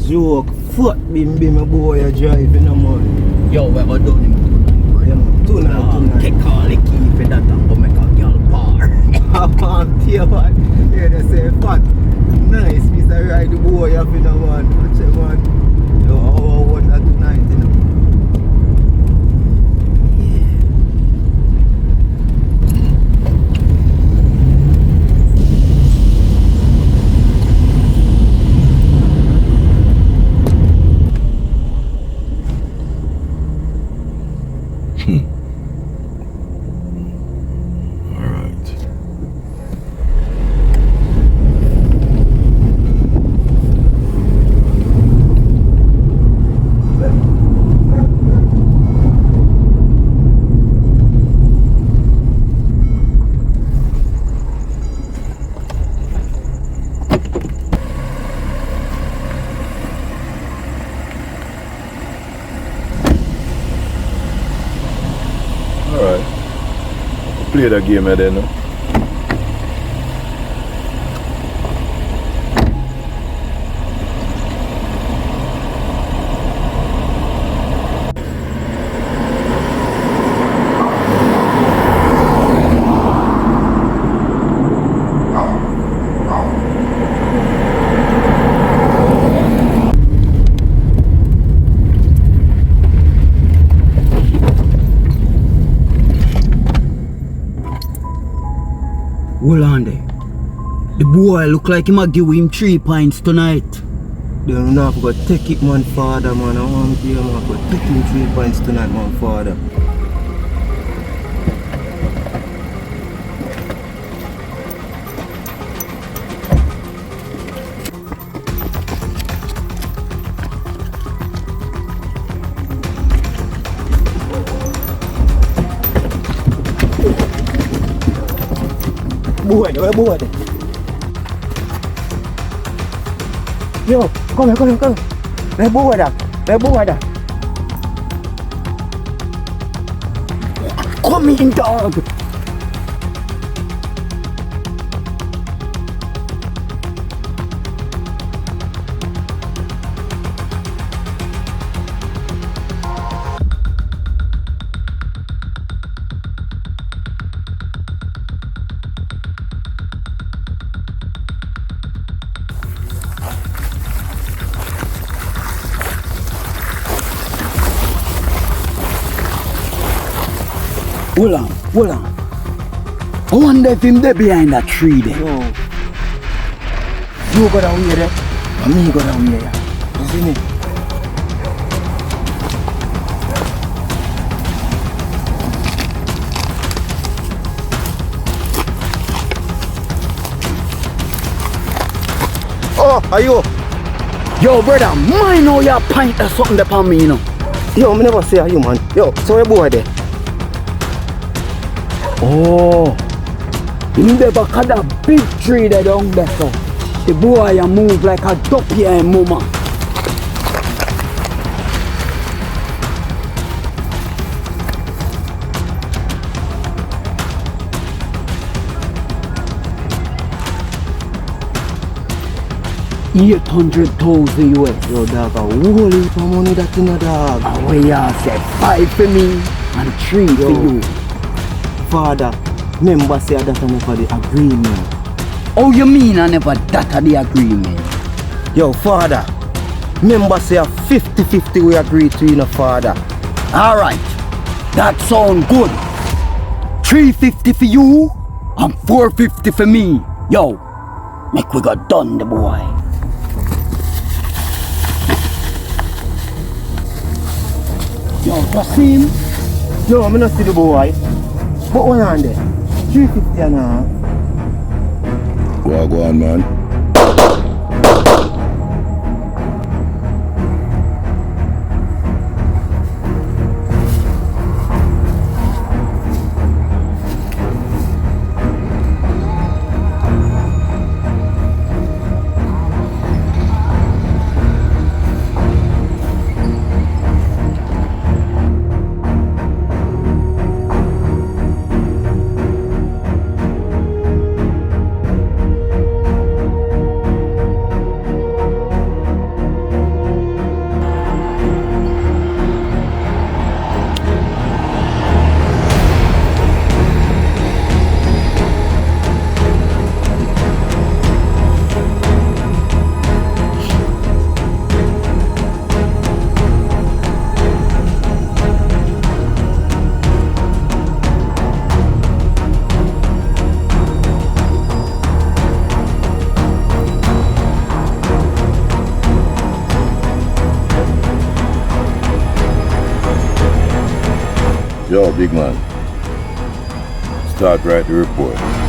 joke. Fuck bim bim a boy a drive in a man. Yo, we go down him Tonight. Take all the key for that and go make a girl par. Yeah, man. Yeah, they say fat. Nice, Mr. Ride the boy up in a man. Watch it, man. Yo, how I want that tonight, you know. Play the game then, no? Hold on there. The boy look like he might give him 3 pints tonight. Then now I got take it, man, father, man. I want to man. I got take him 3 pints tonight, man, father. Boy, boy. Yo, come here. Let boy that. Come in, dog. Hold on. I wonder if him there behind that tree there. Yo. You go down here there. And me go down here. You see me? Oh, are you? Yo, brother, mine know your pint or something upon me, you know. Yo, I never say are you, man. Yo, so your boy there. Oh, in the back of that big tree there down there, so the boy a move like a ducky and mama. $800,000 US. Yo, dog, a whole heap of money that in a dog. And we all say 5 for me and 3 for you. Father, remember say that I never the agreement. Oh, you mean I never that the agreement? Yo, father, remember say a 50-50 we agreed to, you know, father. Alright, that sound good. 350 for you and 450 for me. Yo, make we got done the boy. Yo, just see him? Yo, I'm not see the boy. But what on there? 350 and a half. Go on, man. Yo, big man. Start write the report.